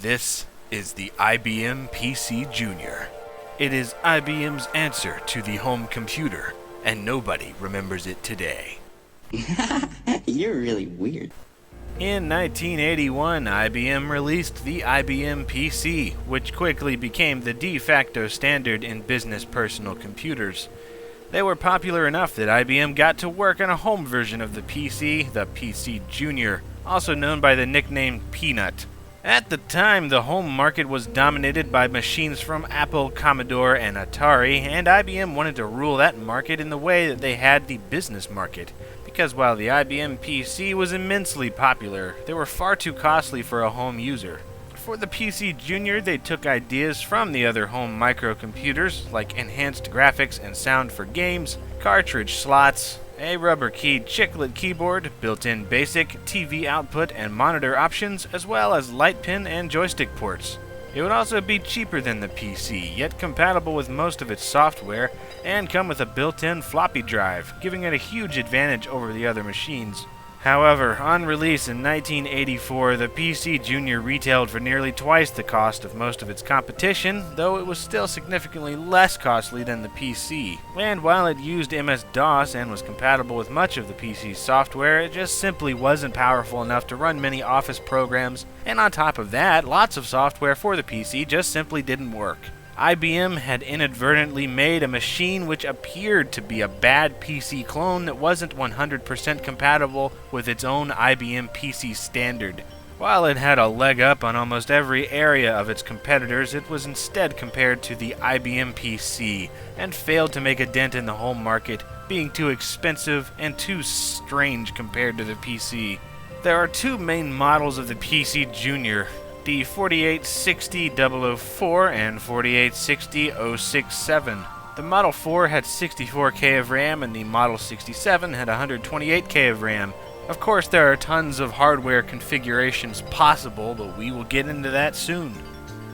This is the IBM PC Junior. It is IBM's answer to the home computer, and nobody remembers it today. You're really weird. In 1981, IBM released the IBM PC, which quickly became the de facto standard in business personal computers. They were popular enough that IBM got to work on a home version of the PC Junior, also known by the nickname Peanut. At the time, the home market was dominated by machines from Apple, Commodore, and Atari, and IBM wanted to rule that market in the way that they had the business market. Because while the IBM PC was immensely popular, they were far too costly for a home user. For the PC Junior, they took ideas from the other home microcomputers, like enhanced graphics and sound for games, cartridge slots, a rubber-keyed chiclet keyboard, built-in basic TV output and monitor options, as well as light pin and joystick ports. It would also be cheaper than the PC, yet compatible with most of its software, and come with a built-in floppy drive, giving it a huge advantage over the other machines. However, on release in 1984, the PC Junior retailed for nearly twice the cost of most of its competition, though it was still significantly less costly than the PC. And while it used MS-DOS and was compatible with much of the PC's software, it just simply wasn't powerful enough to run many Office programs, and on top of that, lots of software for the PC just simply didn't work. IBM had inadvertently made a machine which appeared to be a bad PC clone that wasn't 100% compatible with its own IBM PC standard. While it had a leg up on almost every area of its competitors, it was instead compared to the IBM PC and failed to make a dent in the home market, being too expensive and too strange compared to the PC. There are two main models of the PC Junior, the 4860-004 and 4860-067. The Model 4 had 64K of RAM and the Model 67 had 128K of RAM. Of course, there are tons of hardware configurations possible, but we will get into that soon.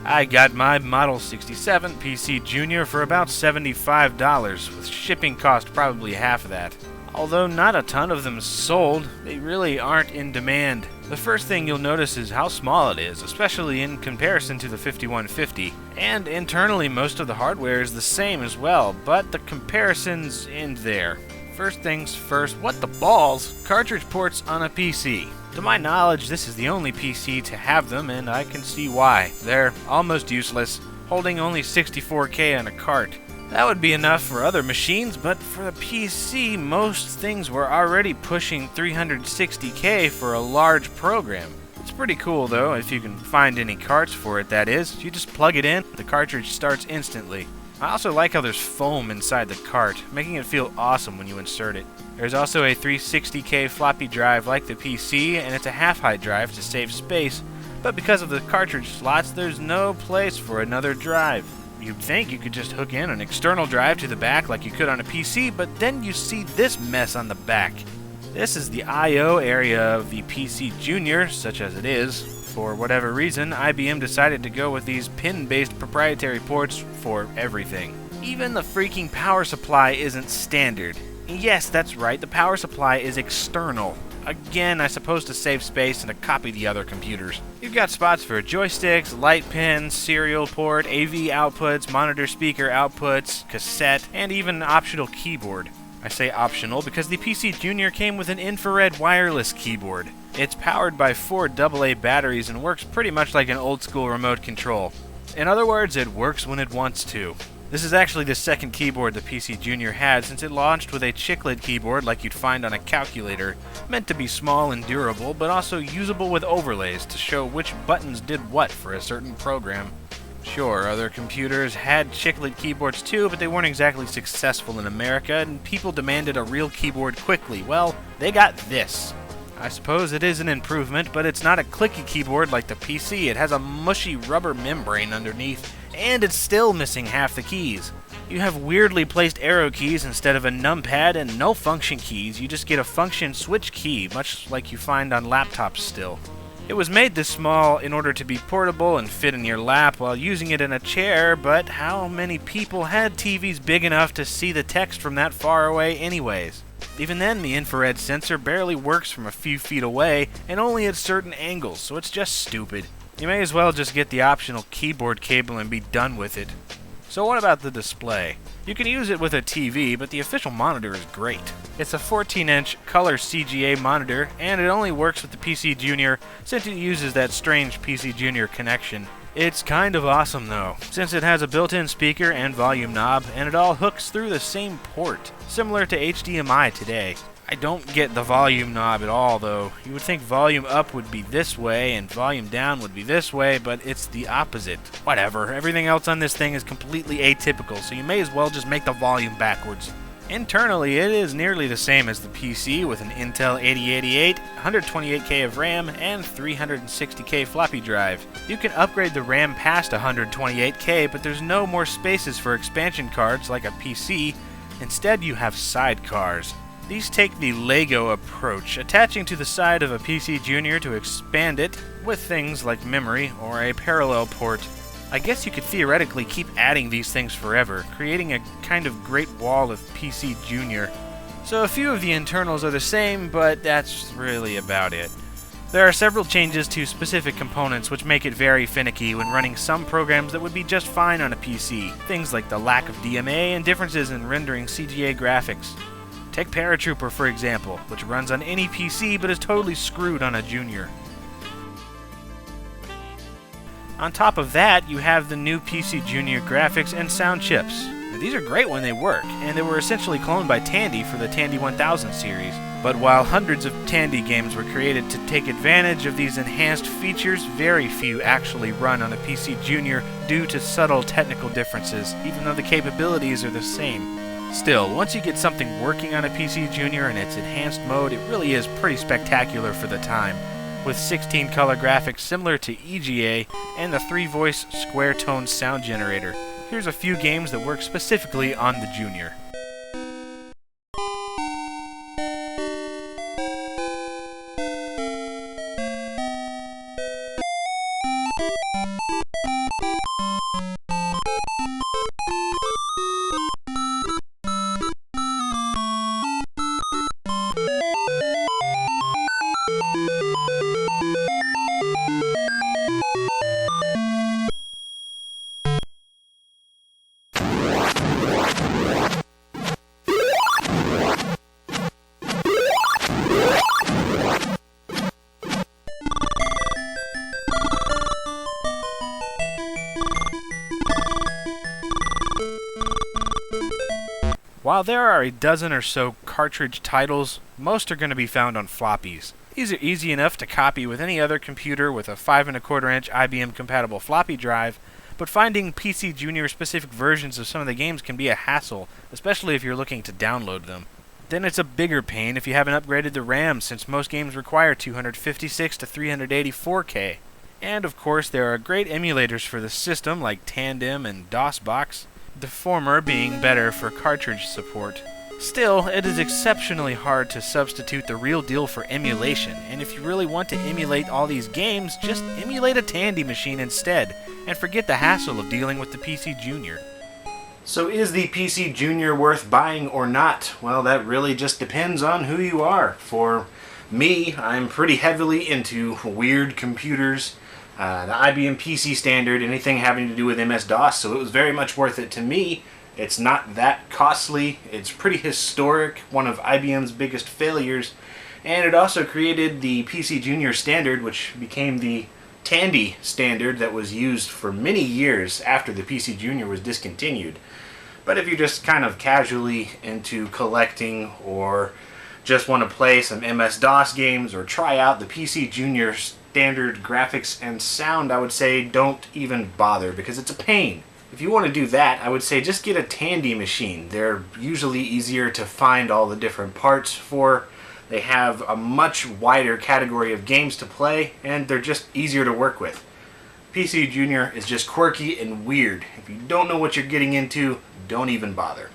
I got my Model 67 PC Junior for about $75, with shipping cost probably half of that. Although not a ton of them sold, they really aren't in demand. The first thing you'll notice is how small it is, especially in comparison to the 5150. And internally, most of the hardware is the same as well, but the comparisons end there. First things first, what the balls? Cartridge ports on a PC. To my knowledge, this is the only PC to have them, and I can see why. They're almost useless, holding only 64K on a cart. That would be enough for other machines, but for the PC, most things were already pushing 360K for a large program. It's pretty cool though, if you can find any carts for it, that is. You just plug it in, the cartridge starts instantly. I also like how there's foam inside the cart, making it feel awesome when you insert it. There's also a 360K floppy drive like the PC, and it's a half-height drive to save space, but because of the cartridge slots, there's no place for another drive. You'd think you could just hook in an external drive to the back like you could on a PC, but then you see this mess on the back. This is the I/O area of the PC Junior, such as it is. For whatever reason, IBM decided to go with these pin-based proprietary ports for everything. Even the freaking power supply isn't standard. Yes, that's right, the power supply is external. Again, I suppose to save space and to copy the other computers. You've got spots for joysticks, light pins, serial port, AV outputs, monitor speaker outputs, cassette, and even an optional keyboard. I say optional because the PC Junior came with an infrared wireless keyboard. It's powered by 4 AA batteries and works pretty much like an old-school remote control. In other words, it works when it wants to. This is actually the second keyboard the PC Junior had, since it launched with a chiclet keyboard like you'd find on a calculator, meant to be small and durable, but also usable with overlays to show which buttons did what for a certain program. Sure, other computers had chiclet keyboards too, but they weren't exactly successful in America, and people demanded a real keyboard quickly. Well, they got this. I suppose it is an improvement, but it's not a clicky keyboard like the PC. It has a mushy rubber membrane underneath, and it's still missing half the keys. You have weirdly placed arrow keys instead of a numpad and no function keys. You just get a function switch key, much like you find on laptops still. It was made this small in order to be portable and fit in your lap while using it in a chair, but how many people had TVs big enough to see the text from that far away anyways? Even then, the infrared sensor barely works from a few feet away and only at certain angles, so it's just stupid. You may as well just get the optional keyboard cable and be done with it. So what about the display? You can use it with a TV, but the official monitor is great. It's a 14-inch color CGA monitor, and it only works with the PC Junior since it uses that strange PC Junior connection. It's kind of awesome though, since it has a built-in speaker and volume knob, and it all hooks through the same port, similar to HDMI today. I don't get the volume knob at all though. You would think volume up would be this way and volume down would be this way, but it's the opposite. Whatever, everything else on this thing is completely atypical, so you may as well just make the volume backwards. Internally, it is nearly the same as the PC with an Intel 8088, 128K of RAM, and 360K floppy drive. You can upgrade the RAM past 128K, but there's no more spaces for expansion cards like a PC. Instead, you have sidecars. These take the Lego approach, attaching to the side of a PC Junior to expand it with things like memory or a parallel port. I guess you could theoretically keep adding these things forever, creating a kind of great wall of PC Junior. So a few of the internals are the same, but that's really about it. There are several changes to specific components which make it very finicky when running some programs that would be just fine on a PC, things like the lack of DMA and differences in rendering CGA graphics. Take Paratrooper for example, which runs on any PC but is totally screwed on a Junior. On top of that, you have the new PC Junior graphics and sound chips. Now, these are great when they work, and they were essentially cloned by Tandy for the Tandy 1000 series. But while hundreds of Tandy games were created to take advantage of these enhanced features, very few actually run on a PC Junior due to subtle technical differences, even though the capabilities are the same. Still, once you get something working on a PC Junior in its enhanced mode, it really is pretty spectacular for the time, with 16 color graphics similar to EGA and the 3-voice square tone sound generator. Here's a few games that work specifically on the Junior. While there are a dozen or so cartridge titles, most are going to be found on floppies. These are easy enough to copy with any other computer with a 5 1/4 inch IBM compatible floppy drive, but finding PC Junior specific versions of some of the games can be a hassle, especially if you're looking to download them. Then it's a bigger pain if you haven't upgraded the RAM, since most games require 256 to 384K. And of course there are great emulators for the system like Tandem and DOSBox, the former being better for cartridge support. Still, it is exceptionally hard to substitute the real deal for emulation, and if you really want to emulate all these games, just emulate a Tandy machine instead, and forget the hassle of dealing with the PC Junior. So is the PC Junior worth buying or not? Well, that really just depends on who you are. For me, I'm pretty heavily into weird computers, the IBM PC standard, anything having to do with MS-DOS, so it was very much worth it to me. It's not that costly, it's pretty historic, one of IBM's biggest failures, and it also created the PC Junior standard, which became the Tandy standard that was used for many years after the PC Junior was discontinued. But if you're just kind of casually into collecting or just want to play some MS-DOS games or try out the PC Junior standard graphics and sound, I would say don't even bother because it's a pain. If you want to do that, I would say just get a Tandy machine. They're usually easier to find all the different parts for. They have a much wider category of games to play, and they're just easier to work with. PC Junior is just quirky and weird. If you don't know what you're getting into, don't even bother.